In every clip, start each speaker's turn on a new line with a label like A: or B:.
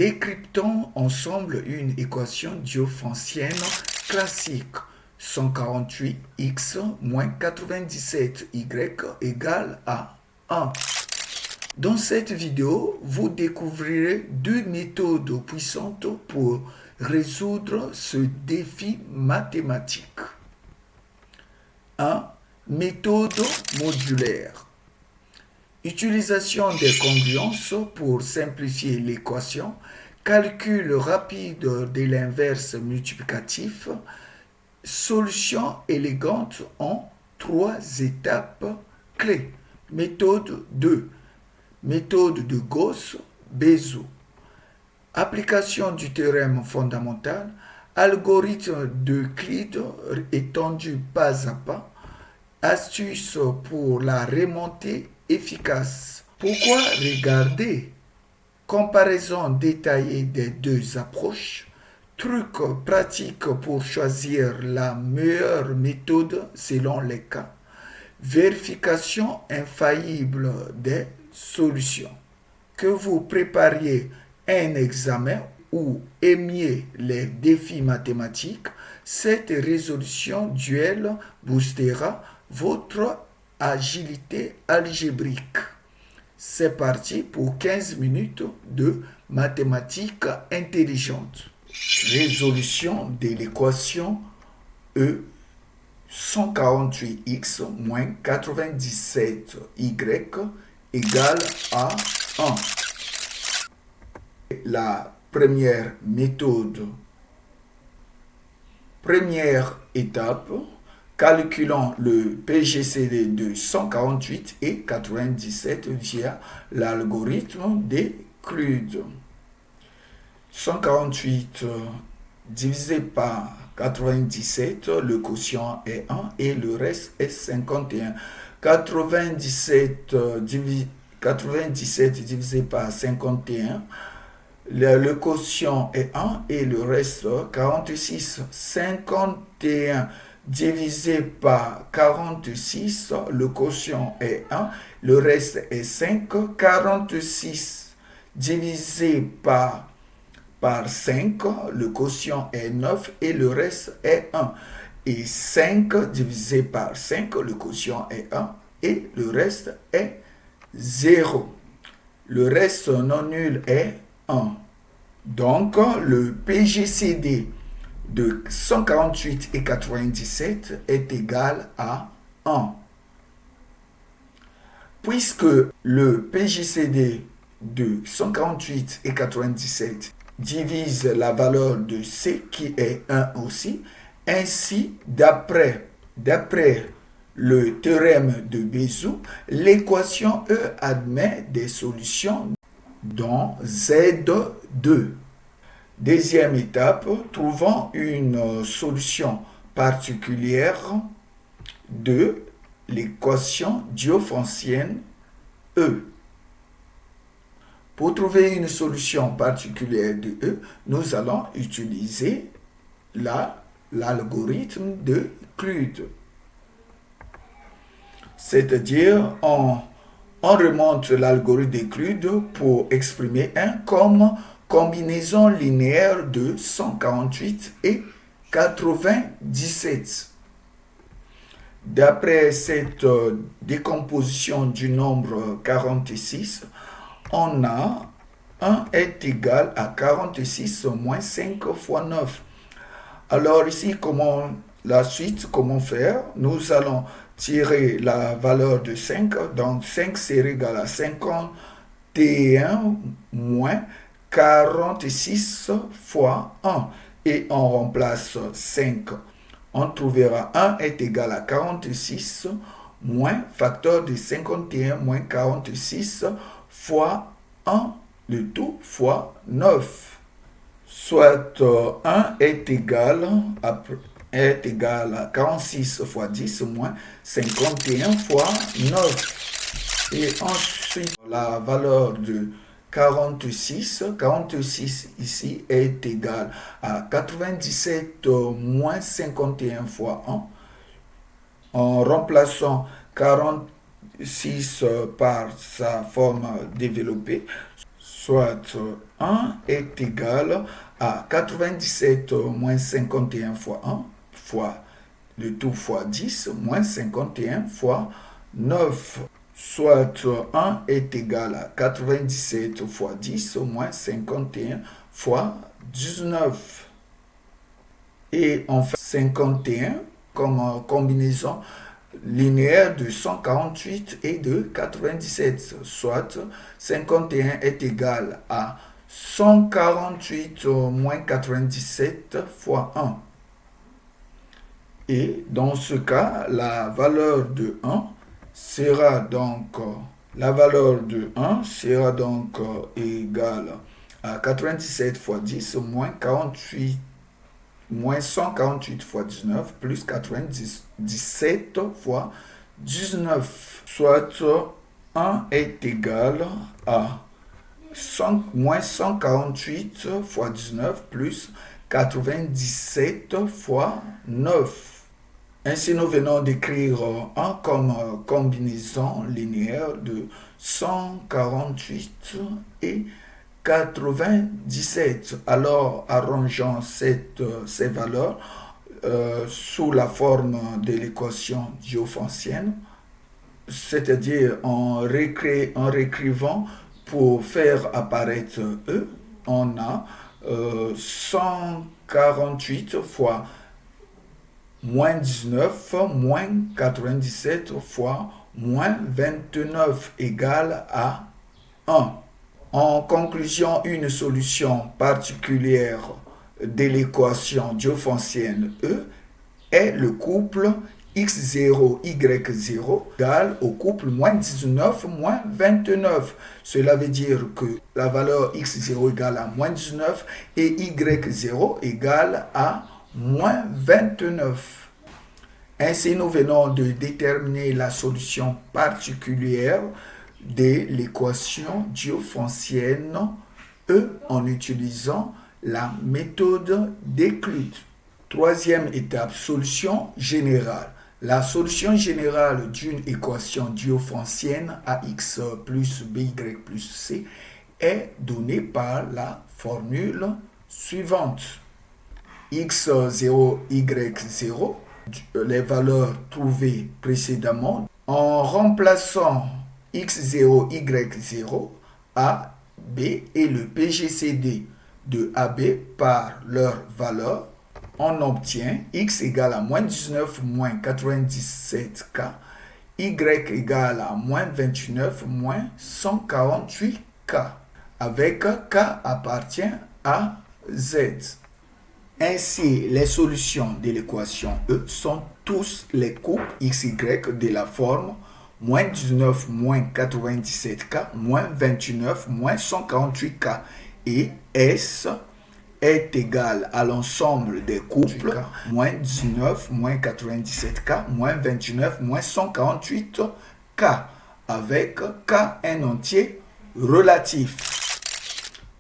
A: Décryptons ensemble une équation diophantienne classique. 148x moins 97y égale à 1. Dans cette vidéo, vous découvrirez deux méthodes puissantes pour résoudre ce défi mathématique. 1. Méthode modulaire. Utilisation des congruences pour simplifier l'équation. Calcul rapide de l'inverse multiplicatif. Solution élégante en 3 étapes clés. Méthode 2. Méthode de Gauss-Bézout. Application du théorème fondamental. Algorithme d'Euclide étendu pas à pas. Astuce pour la remontée efficace. Pourquoi regarder? Comparaison détaillée des deux approches. Trucs pratiques pour choisir la meilleure méthode selon les cas. Vérification infaillible des solutions. Que vous prépariez un examen ou aimiez les défis mathématiques, cette résolution duel boostera votre agilité algébrique. C'est parti pour 15 minutes de mathématiques intelligentes. Résolution de l'équation E 148x moins 97y égale à 1. La première méthode. Première étape. Calculons le PGCD de 148 et 97 via l'algorithme d'Euclide. 148 divisé par 97, le quotient est 1 et le reste est 51. 97 divisé par 51, le quotient est 1 et le reste 46. 51 divisé par 46, le quotient est 1, le reste est 5. 46 divisé par 5, le quotient est 9 et le reste est 1. Et 5 divisé par 5, le quotient est 1 et le reste est 0. Le reste non nul est 1. Donc, le PGCD de 148 et 97 est égal à 1. Puisque le PGCD de 148 et 97 divise la valeur de C qui est 1 aussi, ainsi d'après le théorème de Bézout, l'équation E admet des solutions dans Z2. Deuxième étape, trouvons une solution particulière de l'équation diophantienne E. Pour trouver une solution particulière de E, nous allons utiliser l'algorithme d'Euclide. C'est-à-dire, on remonte l'algorithme d'Euclide pour exprimer 1 comme combinaison linéaire de 148 et 97. D'après cette décomposition du nombre 46, on a 1 est égal à 46 moins 5 fois 9. Alors ici, comment faire? Nous allons tirer la valeur de 5. Donc 5 c'est égal à 51 moins 46 fois 1. Et on remplace 5. On trouvera 1 est égal à 46 moins facteur de 51 moins 46 fois 1, le tout fois 9. Soit 1 est égal à 46 fois 10 moins 51 fois 9. Et ensuite, la valeur de 46 ici est égal à 97 moins 51 fois 1. En remplaçant 46 par sa forme développée, soit 1 est égal à 97 moins 51 fois 1 fois le tout fois 10 moins 51 fois 9. Soit 1 est égal à 97 fois 10 moins 51 fois 19. Et on fait 51 comme combinaison linéaire de 148 et de 97, soit 51 est égal à 148 moins 97 fois 1. Et dans ce cas, la valeur de 1 sera donc égale à 97 fois 10 moins 48 moins 148 fois 19 plus 97 fois 19, soit 1 est égal à moins 148 fois 19 plus 97 fois 9. Ainsi, nous venons d'écrire 1 comme combinaison linéaire de 148 et 97. Alors, arrangeons ces valeurs sous la forme de l'équation diophantienne, c'est-à-dire en réécrivant pour faire apparaître E, on a 148 fois moins 19 moins 97 fois moins 29 égale à 1. En conclusion, une solution particulière de l'équation diophantienne E est le couple x0, y0 égale au couple moins 19, moins 29. Cela veut dire que la valeur x0 égale à moins 19 et y0 égale à moins 29. Ainsi, nous venons de déterminer la solution particulière de l'équation diophantienne E en utilisant la méthode d'Euclide. Troisième étape, solution générale. La solution générale d'une équation diophantienne AX plus BY plus C est donnée par la formule suivante. X0, Y0, les valeurs trouvées précédemment, en remplaçant x0, y0, A, B et le PGCD de AB par leur valeur, on obtient x égale à moins 19 moins 97K, y égale à moins 29 moins 148K, avec K appartient à Z. Ainsi, les solutions de l'équation E sont tous les couples XY de la forme moins 19 moins 97K moins 29 moins 148K et S est égal à l'ensemble des couples moins 19 moins 97K moins 29 moins 148K avec K un entier relatif.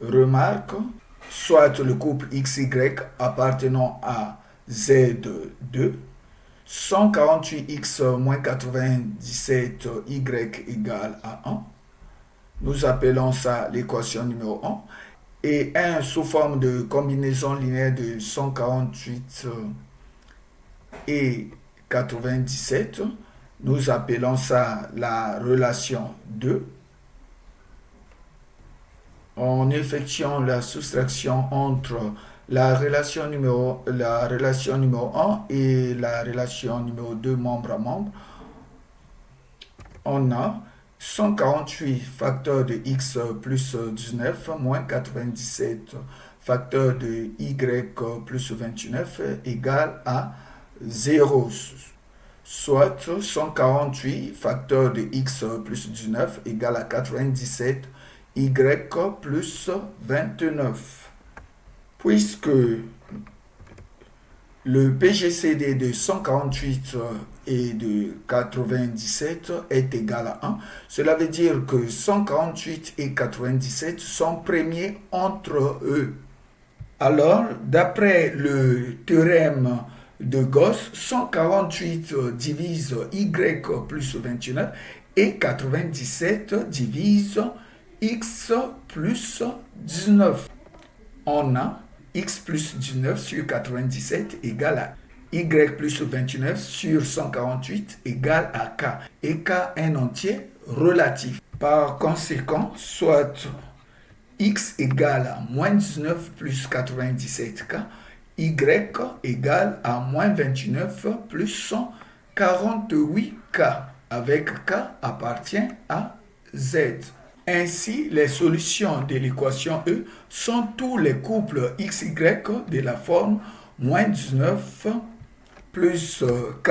A: Remarque, soit le couple XY appartenant à Z2, 148x moins 97y égale à 1. Nous appelons ça l'équation numéro 1. Et 1 sous forme de combinaison linéaire de 148 et 97. Nous appelons ça la relation 2. En effectuant la soustraction entre la relation numéro 1 et la relation numéro 2 membre à membre, on a 148 facteur de x plus 19 moins 97 facteur de y plus 29 égale à 0. Soit 148 facteur de x plus 19 égale à 97 y plus 29. Puisque le PGCD de 148 et de 97 est égal à 1, cela veut dire que 148 et 97 sont premiers entre eux. Alors, d'après le théorème de Gauss, 148 divise y plus 29 et 97 divise x plus 19. On a x plus 19 sur 97 égale à y plus 29 sur 148 égale à k. Et k est un entier relatif. Par conséquent, soit x égale à moins 19 plus 97k, y égale à moins 29 plus 148k, avec k appartient à z. Ainsi, les solutions de l'équation E sont tous les couples xy de la forme moins 19 plus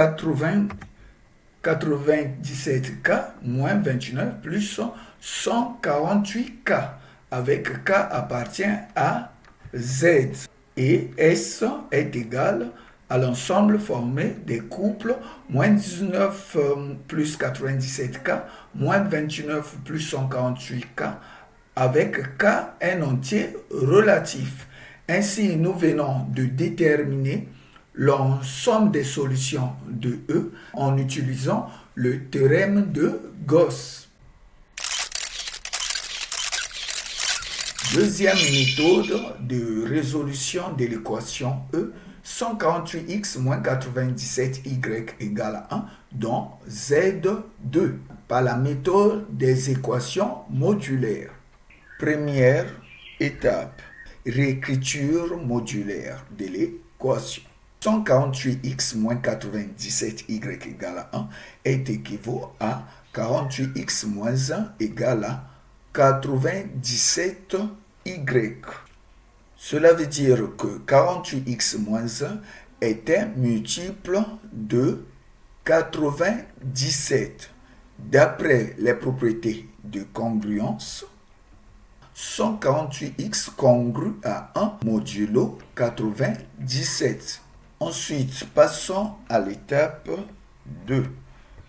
A: 97k moins 29 plus 148k, avec k appartient à z. Et S est égal à l'ensemble formé des couples moins 19 plus 97k, moins 29 plus 148k, avec k un entier relatif. Ainsi, nous venons de déterminer l'ensemble des solutions de E en utilisant le théorème de Gauss. Deuxième méthode de résolution de l'équation E, 148x moins 97y égale à 1, dont Z2, par la méthode des équations modulaires. Première étape, réécriture modulaire de l'équation. 148x moins 97y égale à 1 est équivaut à 48x moins 1 égale à 97y. Cela veut dire que 48x moins 1 est un multiple de 97. D'après les propriétés de congruence, 148x congrue à 1 modulo 97. Ensuite, passons à l'étape 2.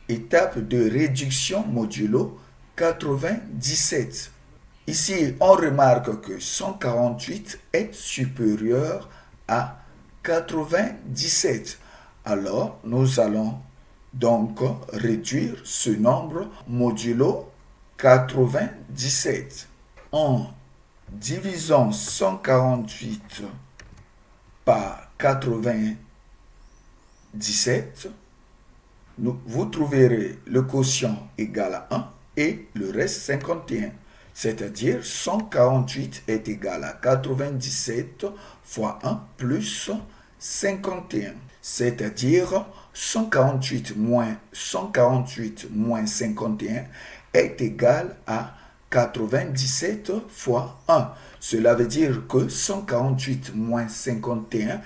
A: Étape de réduction modulo 97. Ici, on remarque que 148 est supérieur à 97. Alors, nous allons donc réduire ce nombre modulo 97. En divisant 148 par 97, vous trouverez le quotient égal à 1 et le reste 51. C'est-à-dire 148 est égal à 97 fois 1 plus 51. C'est-à-dire 148 moins 51 est égal à 97 fois 1. Cela veut dire que 148 moins 51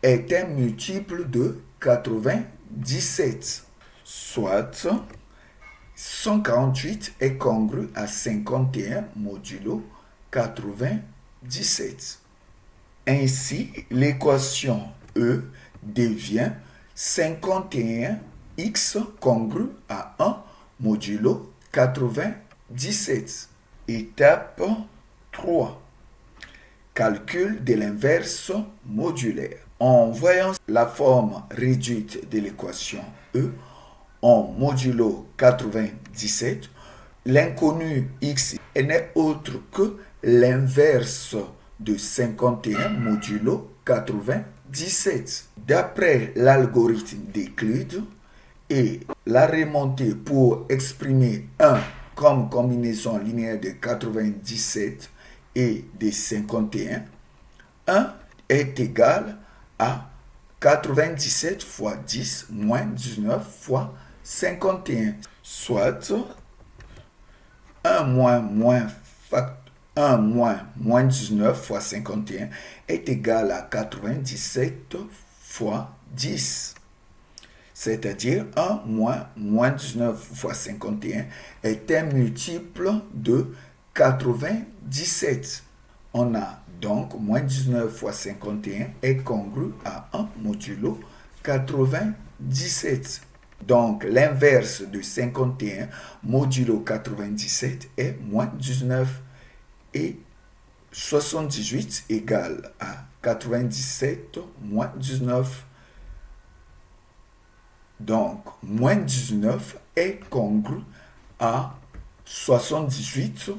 A: est un multiple de 97. Soit 148 est congru à 51 modulo 97. Ainsi, l'équation E devient 51x congru à 1 modulo 97. Étape 3. Calcul de l'inverse modulaire. En voyant la forme réduite de l'équation E en modulo 97, l'inconnu x n'est autre que l'inverse de 51 modulo 97. D'après l'algorithme d'Euclide et la remontée pour exprimer 1 comme combinaison linéaire de 97 et de 51, 1 est égal à 97 fois 10 moins 19 fois 51, soit 1 moins 19 fois 51 est égal à 97 fois 10. C'est-à-dire 1 moins 19 fois 51 est un multiple de 97. On a donc moins 19 fois 51 est congru à 1 modulo 97. Donc l'inverse de 51 modulo 97 est moins 19 et 78 égale à 97 moins 19. Donc moins 19 est congru à 78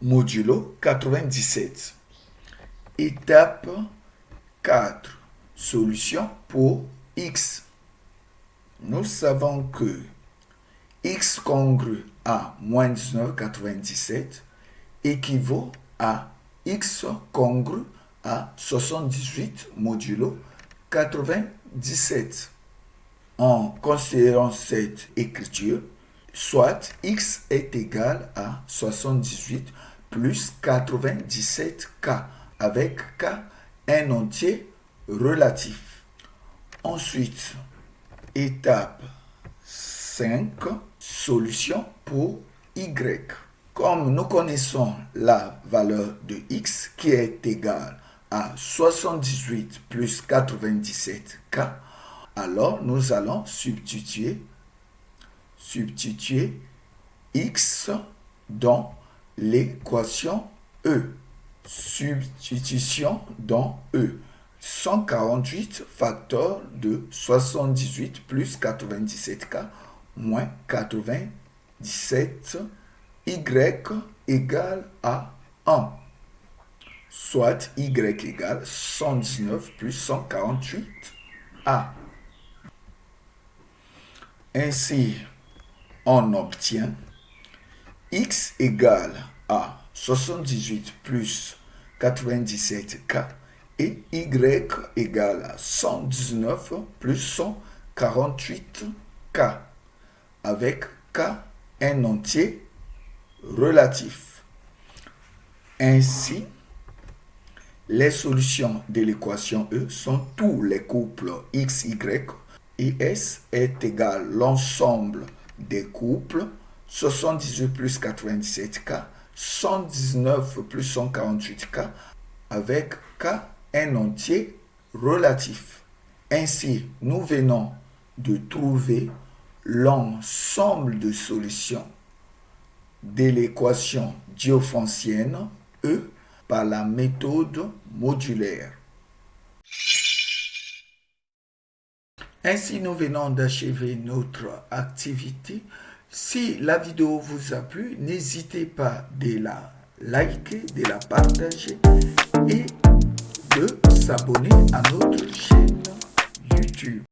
A: modulo 97. Étape 4. Solution pour x. Nous savons que x congru à moins 19,97 équivaut à x congru à 78 modulo 97. En considérant cette écriture, soit x est égal à 78 plus 97k, avec k un entier relatif. Ensuite, étape 5, solution pour y. Comme nous connaissons la valeur de x qui est égale à 78 plus 97k, alors nous allons substituer x dans l'équation E. Substitution dans E. 148 facteur de 78 plus 97k moins 97 y égale à 1. Soit y égale 119 plus 148a. Ainsi, on obtient x égale à 78 plus 97k et y égale à 119 plus 148k, avec k un entier relatif. Ainsi, les solutions de l'équation E sont tous les couples x, y et S est égal à l'ensemble des couples 78 plus 97k, 119 plus 148k, avec k un entier relatif. Ainsi, nous venons de trouver l'ensemble de solutions de l'équation diophantienne E par la méthode modulaire. Ainsi, nous venons d'achever notre activité. Si la vidéo vous a plu, n'hésitez pas de la liker, de la partager et de s'abonner à notre chaîne YouTube.